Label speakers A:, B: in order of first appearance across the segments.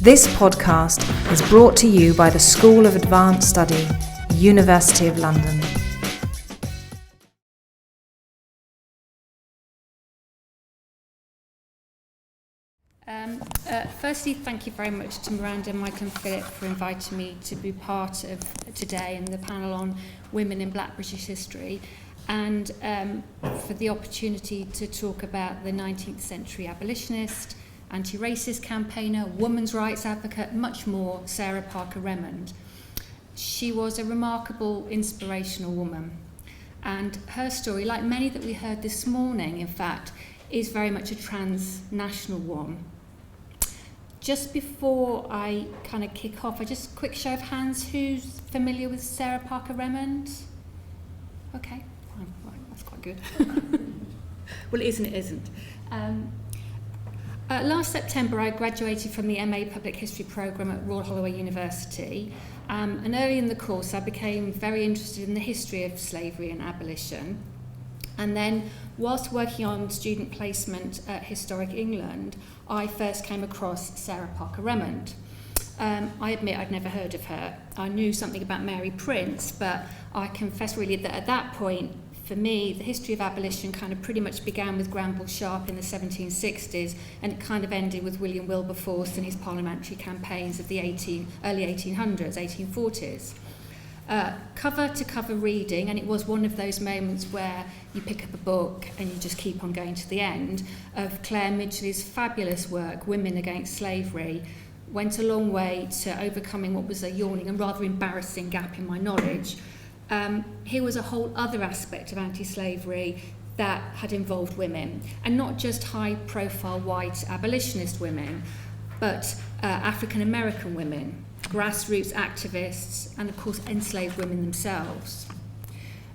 A: This podcast is brought to you by the School of Advanced Study, University of London.
B: Firstly, thank you very much to Miranda, Michael and Philip for inviting me to be part of today and the panel on women in Black British history, and for the opportunity to talk about the 19th century abolitionist, anti-racist campaigner, women's rights advocate, much more, Sarah Parker Remond. She was a remarkable, inspirational woman, and her story, like many that we heard this morning, in fact, is very much a transnational one. Just before I kind of kick off, just a quick show of hands, who's familiar with Sarah Parker Remond? Okay, right, that's quite good. Well, it is and it isn't. Last September, I graduated from the MA Public History programme at Royal Holloway University, and early in the course I became very interested in the history of slavery and abolition. And then, whilst working on student placement at Historic England, I first came across Sarah Parker Remond. I admit I'd never heard of her. I knew something about Mary Prince, but I confess really that at that point, for me, the history of abolition kind of pretty much began with Granville Sharp in the 1760s, and it kind of ended with William Wilberforce and his parliamentary campaigns of the early 1800s, 1840s. Cover-to-cover reading, and it was one of those moments where you pick up a book and you just keep on going to the end, of Claire Midgley's fabulous work, Women Against Slavery, went a long way to overcoming what was a yawning and rather embarrassing gap in my knowledge. Here was a whole other aspect of anti-slavery that had involved women, and not just high-profile white abolitionist women, but African-American women, grassroots activists, and of course enslaved women themselves.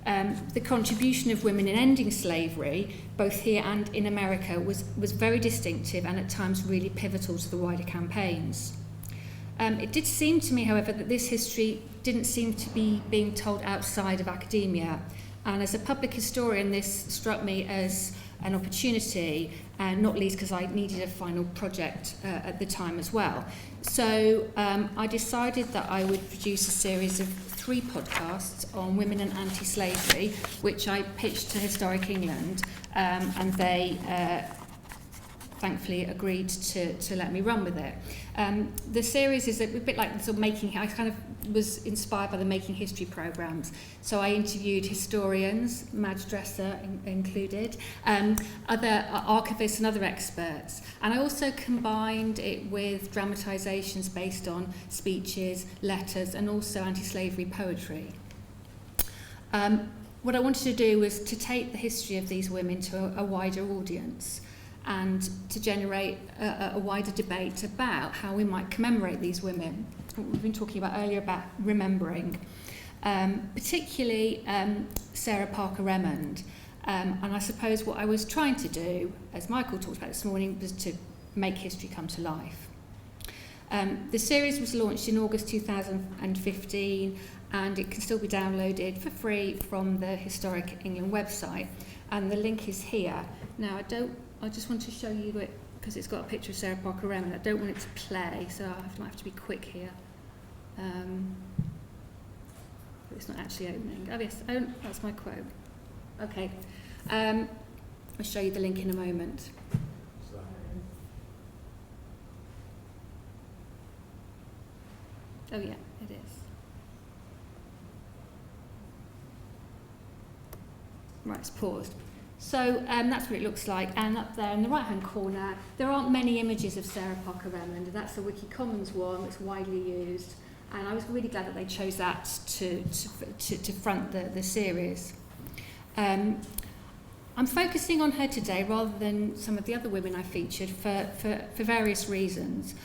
B: The contribution of women in ending slavery, both here and in America, was very distinctive and at times really pivotal to the wider campaigns. It did seem to me, however, that this history didn't seem to be being told outside of academia, and as a public historian this struck me as an opportunity, and not least because I needed a final project at the time as well. So I decided that I would produce a series of 3 podcasts on women and anti-slavery, which I pitched to Historic England, and they thankfully agreed to let me run with it. The series is a bit like the sort of I kind of was inspired by the Making History programmes. So I interviewed historians, Madge Dresser included, other archivists and other experts. And I also combined it with dramatisations based on speeches, letters, and also anti-slavery poetry. What I wanted to do was to take the history of these women to a wider audience, and to generate a wider debate about how we might commemorate these women. We've been talking about earlier about remembering, particularly Sarah Parker Remond. And I suppose what I was trying to do, as Michael talked about this morning, was to make history come to life. The series was launched in August 2015, and it can still be downloaded for free from the Historic England website. And the link is here. Now, I just want to show you it because it's got a picture of Sarah Parker Remond. I don't want it to play, so I might have to be quick here. It's not actually opening. Oh yes, that's my quote. Okay, I'll show you the link in a moment. Oh yeah, it is. Right, it's paused. So that's what it looks like, and up there in the right-hand corner, there aren't many images of Sarah Parker Remond. That's a Wiki Commons one that's widely used, and I was really glad that they chose that to front the series. I'm focusing on her today rather than some of the other women I featured for various reasons.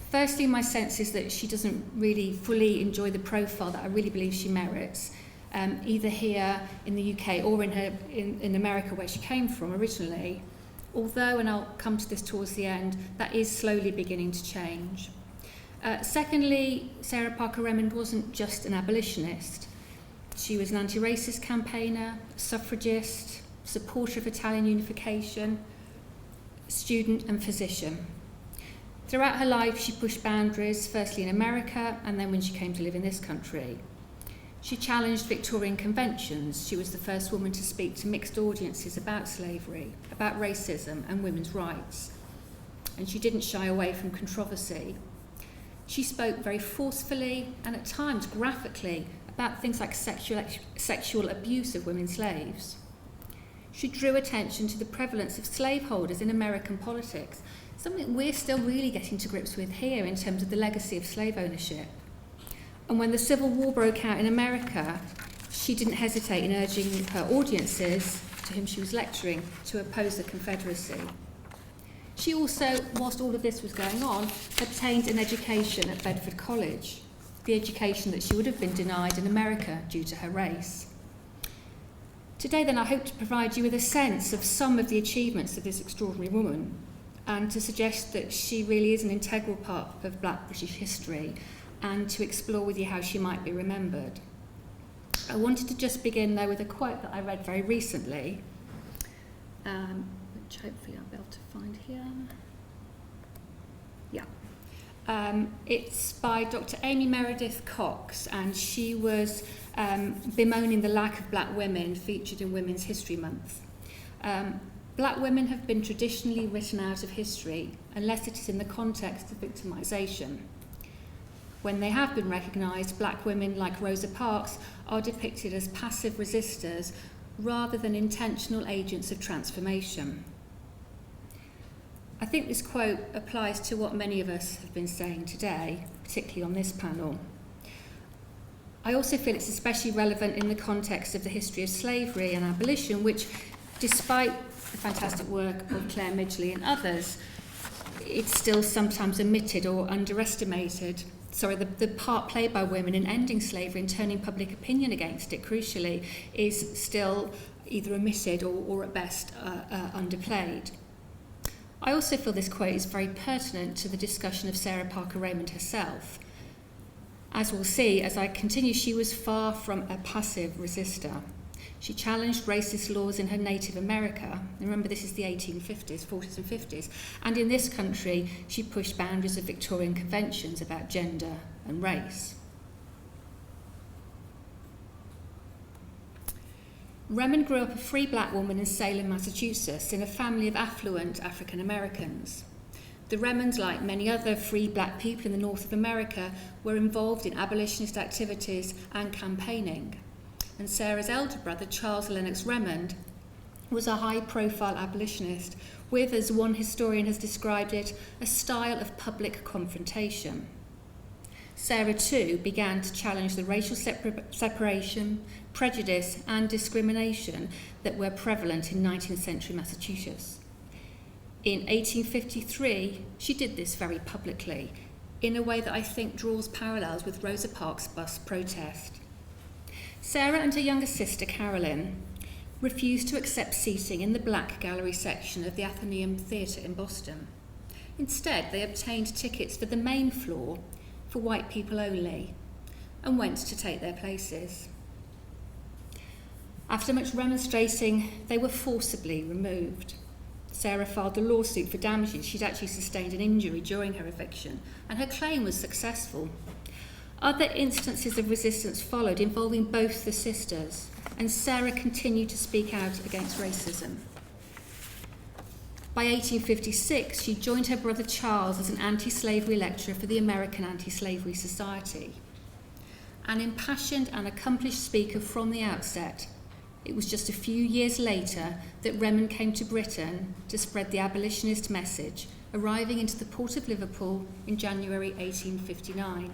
B: Firstly, my sense is that she doesn't really fully enjoy the profile that I really believe she merits. Either here in the UK or in America, where she came from originally, although, and I'll come to this towards the end, that is slowly beginning to change. Secondly, Sarah Parker Remond wasn't just an abolitionist. She was an anti-racist campaigner, suffragist, supporter of Italian unification, student and physician. Throughout her life, she pushed boundaries, firstly in America and then when she came to live in this country. She challenged Victorian conventions. She was the first woman to speak to mixed audiences about slavery, about racism and women's rights. And she didn't shy away from controversy. She spoke very forcefully and at times graphically about things like sexual abuse of women slaves. She drew attention to the prevalence of slaveholders in American politics, something we're still really getting to grips with here in terms of the legacy of slave ownership. And when the Civil War broke out in America, she didn't hesitate in urging her audiences, to whom she was lecturing, to oppose the Confederacy. She also, whilst all of this was going on, obtained an education at Bedford College, the education that she would have been denied in America due to her race. Today then I hope to provide you with a sense of some of the achievements of this extraordinary woman and to suggest that she really is an integral part of Black British history and to explore with you how she might be remembered. I wanted to just begin though with a quote that I read very recently, which hopefully I'll be able to find here. Yeah. It's by Dr. Amy Meredith Cox, and she was bemoaning the lack of black women featured in Women's History Month. Black women have been traditionally written out of history unless it is in the context of victimisation. When they have been recognised, black women like Rosa Parks are depicted as passive resistors rather than intentional agents of transformation. I think this quote applies to what many of us have been saying today, particularly on this panel. I also feel it's especially relevant in the context of the history of slavery and abolition, which, despite the fantastic work of Claire Midgley and others, it's still sometimes omitted or underestimated. The part played by women in ending slavery and turning public opinion against it, crucially, is still either omitted or at best underplayed. I also feel this quote is very pertinent to the discussion of Sarah Parker Remond herself. As we'll see, as I continue, she was far from a passive resistor. She challenged racist laws in her native America. Remember, this is the 1850s, 40s and 50s. And in this country, she pushed boundaries of Victorian conventions about gender and race. Remond grew up a free black woman in Salem, Massachusetts, in a family of affluent African Americans. The Remonds, like many other free black people in the north of America, were involved in abolitionist activities and campaigning. And Sarah's elder brother, Charles Lennox Remond, was a high-profile abolitionist with, as one historian has described it, a style of public confrontation. Sarah, too, began to challenge the racial separation, prejudice and discrimination that were prevalent in 19th century Massachusetts. In 1853, she did this very publicly, in a way that I think draws parallels with Rosa Parks' bus protest. Sarah and her younger sister, Carolyn, refused to accept seating in the Black Gallery section of the Athenaeum Theatre in Boston. Instead, they obtained tickets for the main floor for white people only and went to take their places. After much remonstrating, they were forcibly removed. Sarah filed a lawsuit for damages. She'd actually sustained an injury during her eviction, and her claim was successful. Other instances of resistance followed involving both the sisters, and Sarah continued to speak out against racism. By 1856, she joined her brother Charles as an anti-slavery lecturer for the American Anti-Slavery Society. An impassioned and accomplished speaker from the outset, it was just a few years later that Remond came to Britain to spread the abolitionist message, arriving into the port of Liverpool in January 1859.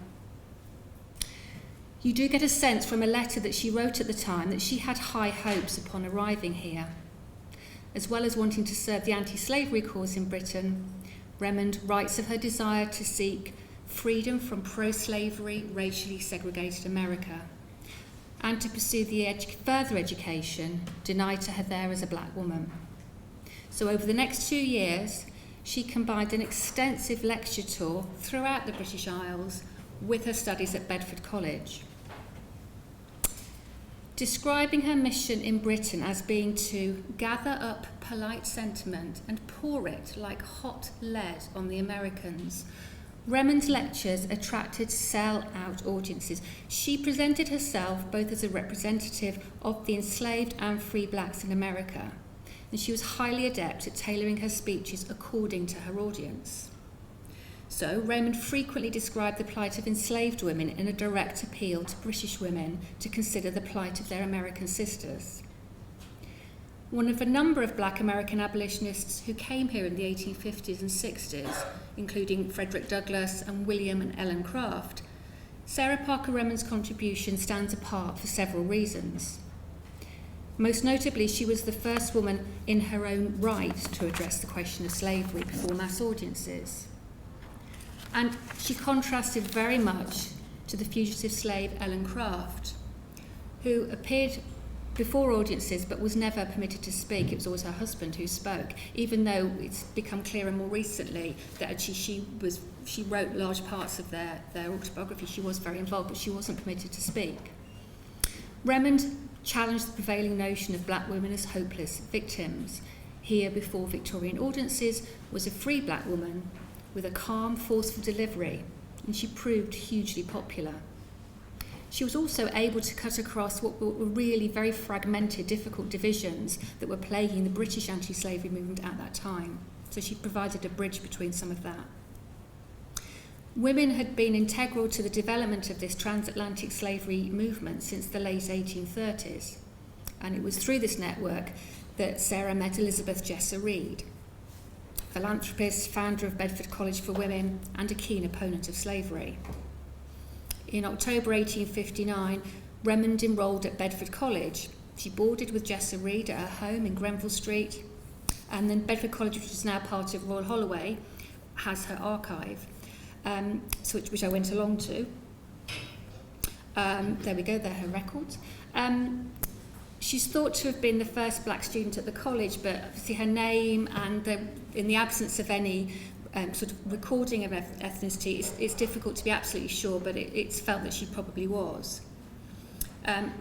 B: You do get a sense from a letter that she wrote at the time that she had high hopes upon arriving here. As well as wanting to serve the anti-slavery cause in Britain, Remond writes of her desire to seek freedom from pro-slavery, racially segregated America, and to pursue the further education denied to her there as a black woman. So over the next 2 years, she combined an extensive lecture tour throughout the British Isles with her studies at Bedford College. describing her mission in Britain as being to gather up polite sentiment and pour it like hot lead on the Americans. Remond's lectures attracted sell-out audiences. She presented herself both as a representative of the enslaved and free blacks in America, and she was highly adept at tailoring her speeches according to her audience. So Raymond frequently described the plight of enslaved women in a direct appeal to British women to consider the plight of their American sisters. One of a number of black American abolitionists who came here in the 1850s and 60s, including Frederick Douglass and William and Ellen Craft, Sarah Parker Remond's contribution stands apart for several reasons. Most notably, she was the first woman in her own right to address the question of slavery before mass audiences. And she contrasted very much to the fugitive slave Ellen Craft, who appeared before audiences but was never permitted to speak. It was always her husband who spoke, even though it's become clearer more recently that actually she wrote large parts of their autobiography. She was very involved, but she wasn't permitted to speak. Remond challenged the prevailing notion of black women as hopeless victims. Here, before Victorian audiences, was a free black woman with a calm, forceful delivery, and she proved hugely popular. She was also able to cut across what were really very fragmented, difficult divisions that were plaguing the British anti-slavery movement at that time. So she provided a bridge between some of that. Women had been integral to the development of this transatlantic slavery movement since the late 1830s. And it was through this network that Sarah met Elizabeth Jesser Reid, philanthropist, founder of Bedford College for Women, and a keen opponent of slavery. In October 1859, Remond enrolled at Bedford College. She boarded with Jesser Reid at her home in Grenville Street, and then Bedford College, which is now part of Royal Holloway, has her archive, which I went along to. There we go, there are her records. She's thought to have been the first black student at the college, but obviously her name and in the absence of any sort of recording of ethnicity, it's difficult to be absolutely sure, but it's felt that she probably was.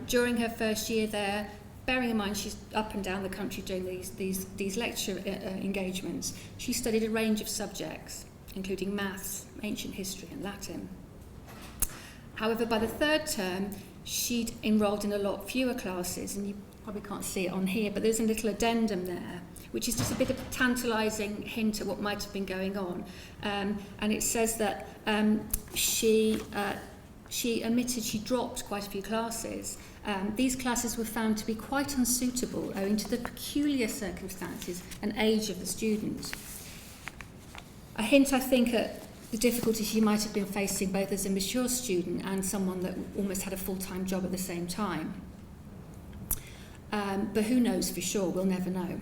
B: During her first year there, bearing in mind she's up and down the country doing these lecture engagements, she studied a range of subjects, including maths, ancient history and Latin. However, by the third term, she'd enrolled in a lot fewer classes, and you probably can't see it on here, but there's a little addendum there, which is just a bit of a tantalising hint at what might have been going on. And it says that she admitted she dropped quite a few classes. These classes were found to be quite unsuitable owing to the peculiar circumstances and age of the student. A hint, I think, at the difficulty she might have been facing both as a mature student and someone that almost had a full-time job at the same time. But who knows for sure? We'll never know.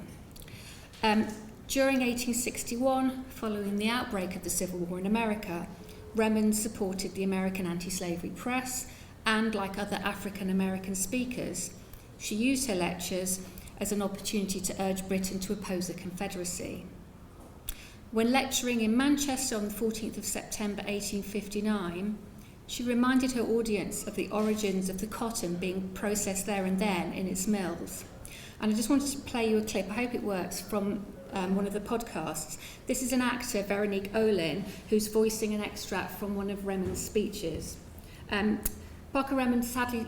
B: During 1861, following the outbreak of the Civil War in America, Remond supported the American anti-slavery press, and like other African American speakers, she used her lectures as an opportunity to urge Britain to oppose the Confederacy. When lecturing in Manchester on the 14th of September 1859, she reminded her audience of the origins of the cotton being processed there and then in its mills. And I just wanted to play you a clip, I hope it works, from one of the podcasts. This is an actor, Veronique Olin, who's voicing an extract from one of Remond's speeches. Parker Remond sadly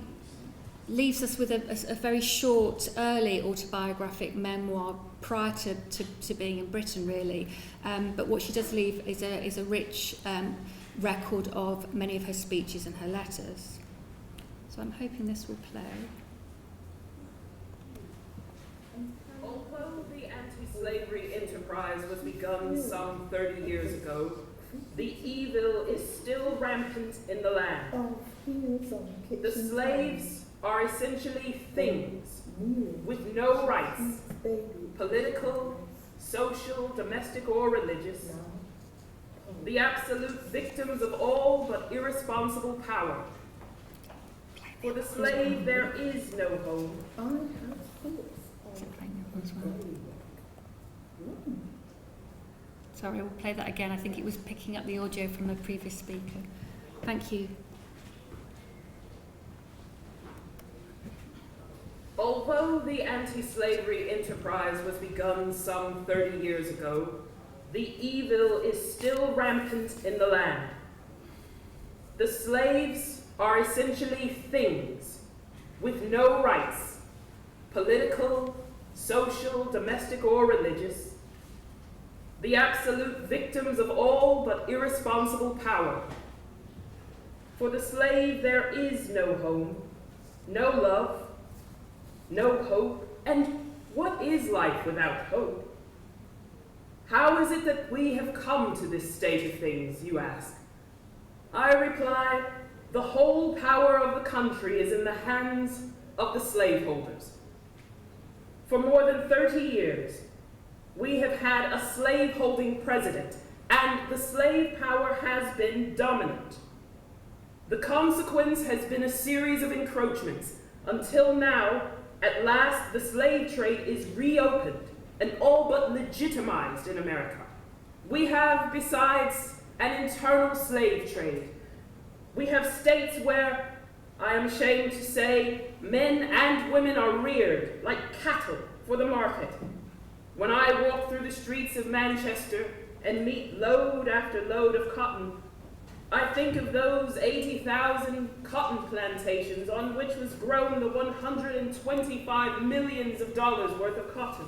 B: leaves us with a very short, early autobiographic memoir prior to being in Britain, really. But what she does leave is a rich record of many of her speeches and her letters. So I'm hoping this will play.
C: Although the anti-slavery enterprise was begun some 30 years ago, the evil is still rampant in the land. The slaves are essentially things with no rights, political, social, domestic, or religious. The absolute victims of all but irresponsible power. For the slave, there is no home.
B: Sorry, we'll play that again. I think it was picking up the audio from the previous speaker. Thank you.
C: the anti-slavery enterprise was begun some 30 years ago, the evil is still rampant in the land. The slaves are essentially things with no rights, political, social, domestic, or religious, the absolute victims of all but irresponsible power. For the slave, there is no home, no love, no hope. And what is life without hope? How is it that we have come to this state of things, you ask? I reply, the whole power of the country is in the hands of the slaveholders. For more than 30 years, we have had a slave-holding president, and the slave power has been dominant. The consequence has been a series of encroachments, until now, at last, the slave trade is reopened and all but legitimized in America. We have, besides an internal slave trade, we have states where, I am ashamed to say, men and women are reared like cattle for the market. When I walk through the streets of Manchester and meet load after load of cotton, I think of those 80,000 cotton plantations on which was grown the $125 million worth of cotton,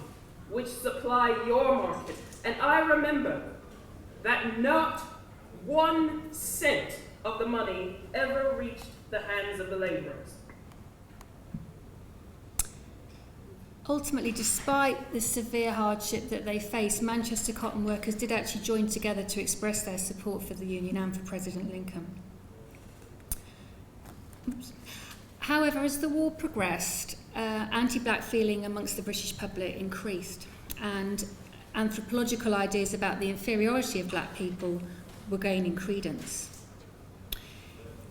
C: which supply your market. And I remember that not 1 cent of the money ever reached the hands of the laborers.
B: Ultimately, despite the severe hardship that they faced, Manchester cotton workers did actually join together to express their support for the union and for President Lincoln. However, as the war progressed, anti-black feeling amongst the British public increased, and anthropological ideas about the inferiority of black people were gaining credence.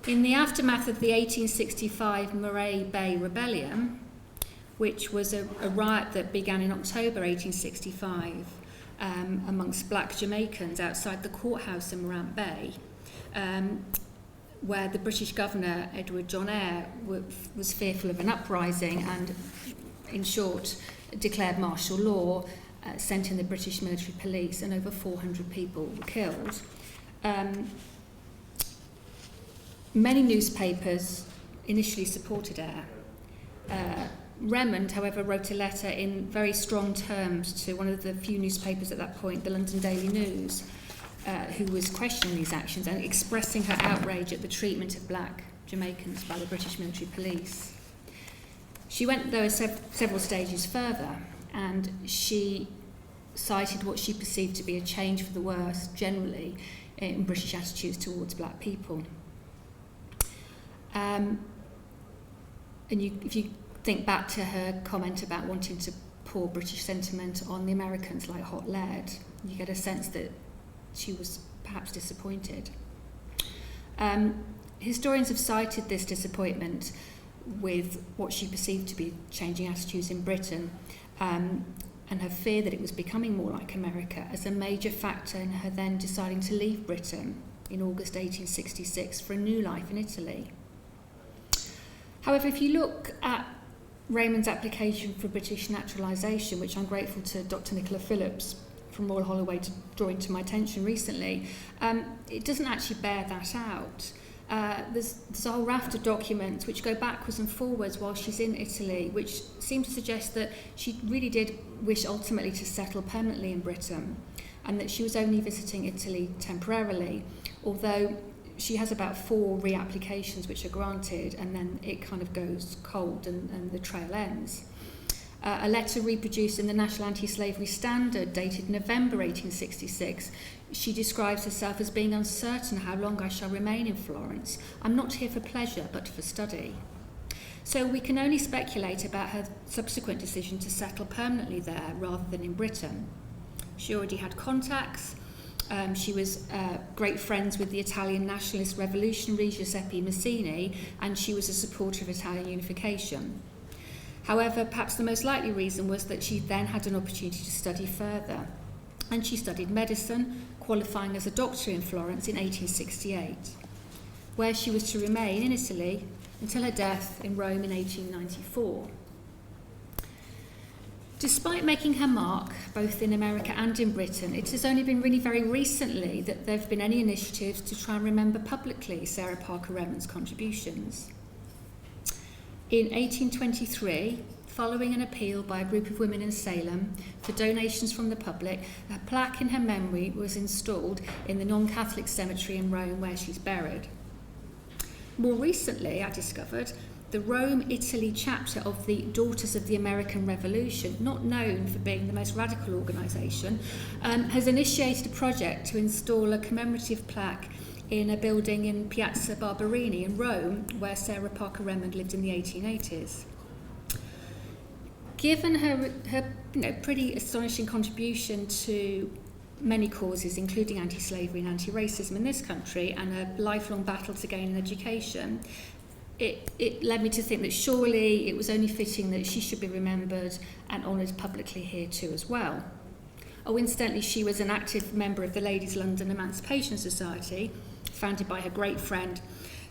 B: In the aftermath of the 1865 Murray Bay Rebellion, which was a riot that began in October 1865 amongst black Jamaicans outside the courthouse in Morant Bay, where the British governor, Edward John Eyre, was fearful of an uprising and, in short, declared martial law, sent in the British military police, and over 400 people were killed. Many newspapers initially supported Eyre. Remond, however, wrote a letter in very strong terms to one of the few newspapers at that point, the London Daily News, who was questioning these actions and expressing her outrage at the treatment of black Jamaicans by the British military police. She went, though, several stages further, and she cited what she perceived to be a change for the worse, generally, in British attitudes towards black people. And if you think back to her comment about wanting to pour British sentiment on the Americans like hot lead, you get a sense that she was perhaps disappointed. Historians have cited this disappointment with what she perceived to be changing attitudes in Britain, and her fear that it was becoming more like America as a major factor in her then deciding to leave Britain in August 1866 for a new life in Italy. However, if you look at Raymond's application for British naturalisation, which I'm grateful to Dr. Nicola Phillips from Royal Holloway to draw into my attention recently, it doesn't actually bear that out. There's a whole raft of documents which go backwards and forwards while she's in Italy, which seem to suggest that she really did wish ultimately to settle permanently in Britain, and that she was only visiting Italy temporarily, although she has about 4 reapplications which are granted, and then it kind of goes cold and the trail ends. A letter reproduced in the National Anti-Slavery Standard dated November 1866, she describes herself as being uncertain how long I shall remain in Florence. I'm not here for pleasure, but for study. So we can only speculate about her subsequent decision to settle permanently there rather than in Britain. She already had contacts. She was great friends with the Italian nationalist revolutionary Giuseppe Mazzini, and she was a supporter of Italian unification. However, perhaps the most likely reason was that she then had an opportunity to study further, and she studied medicine, qualifying as a doctor in Florence in 1868, where she was to remain in Italy until her death in Rome in 1894. Despite making her mark, both in America and in Britain, it has only been really very recently that there have been any initiatives to try and remember publicly Sarah Parker Remond's contributions. In 1823, following an appeal by a group of women in Salem for donations from the public, a plaque in her memory was installed in the non-Catholic cemetery in Rome where she's buried. More recently, I discovered, the Rome, Italy chapter of the Daughters of the American Revolution, not known for being the most radical organisation, has initiated a project to install a commemorative plaque in a building in Piazza Barberini in Rome, where Sarah Parker Remond lived in the 1880s. Given her pretty astonishing contribution to many causes, including anti-slavery and anti-racism in this country, and a lifelong battle to gain an education, it led me to think that surely it was only fitting that she should be remembered and honoured publicly here too as well. Oh, incidentally, she was an active member of the Ladies' London Emancipation Society, founded by her great friend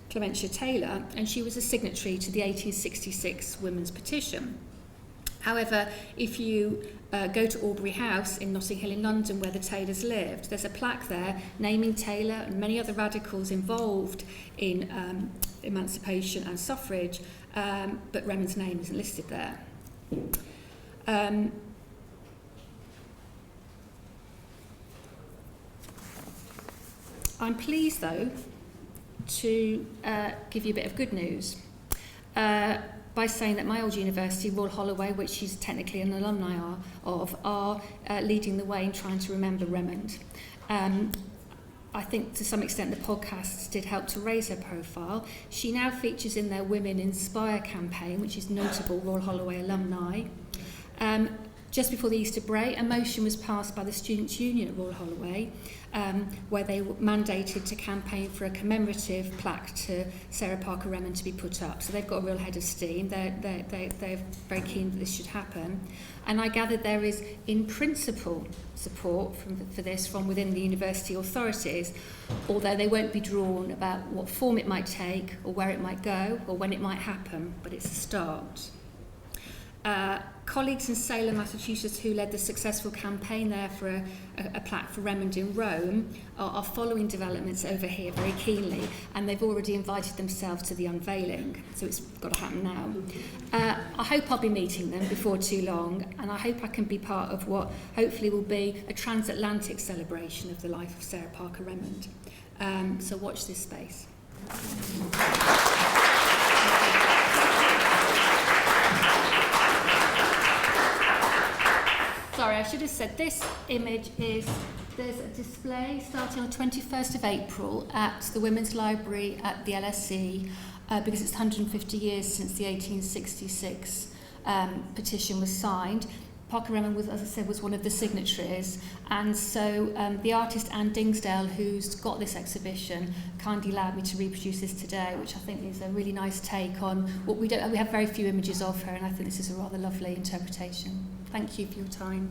B: Clementia Taylor, and she was a signatory to the 1866 Women's Petition. However, if you go to Aubrey House in Notting Hill in London, where the Taylors lived, there's a plaque there naming Taylor and many other radicals involved in emancipation and suffrage, but Remond's name isn't listed there. I'm pleased, though, to give you a bit of good news by saying that my old university, Royal Holloway, which she's technically an alumni of, are leading the way in trying to remember Remond. I think to some extent the podcasts did help to raise her profile. She now features in their Women Inspire campaign, which is notable Royal Holloway alumni. Just before the Easter break, a motion was passed by the Students' Union at Royal Holloway, where they were mandated to campaign for a commemorative plaque to Sarah Parker Remond to be put up. So they've got a real head of steam. They're very keen that this should happen. And I gather there is, in principle, support for this from within the university authorities, although they won't be drawn about what form it might take or where it might go or when it might happen, but it's a start. Colleagues in Salem, Massachusetts, who led the successful campaign there for a plaque for Remond in Rome, are following developments over here very keenly, and they've already invited themselves to the unveiling, so it's got to happen now. I hope I'll be meeting them before too long, and I hope I can be part of what hopefully will be a transatlantic celebration of the life of Sarah Parker Remond. So watch this space. Sorry, I should have said this image is, there's a display starting on the 21st of April at the Women's Library at the LSE because it's 150 years since the 1866 petition was signed. Parker Remond, was, as I said, was one of the signatories, and so the artist Anne Dingsdale, who's got this exhibition, kindly allowed me to reproduce this today, which I think is a really nice take on what we have very few images of her, and I think this is a rather lovely interpretation. Thank you for your time.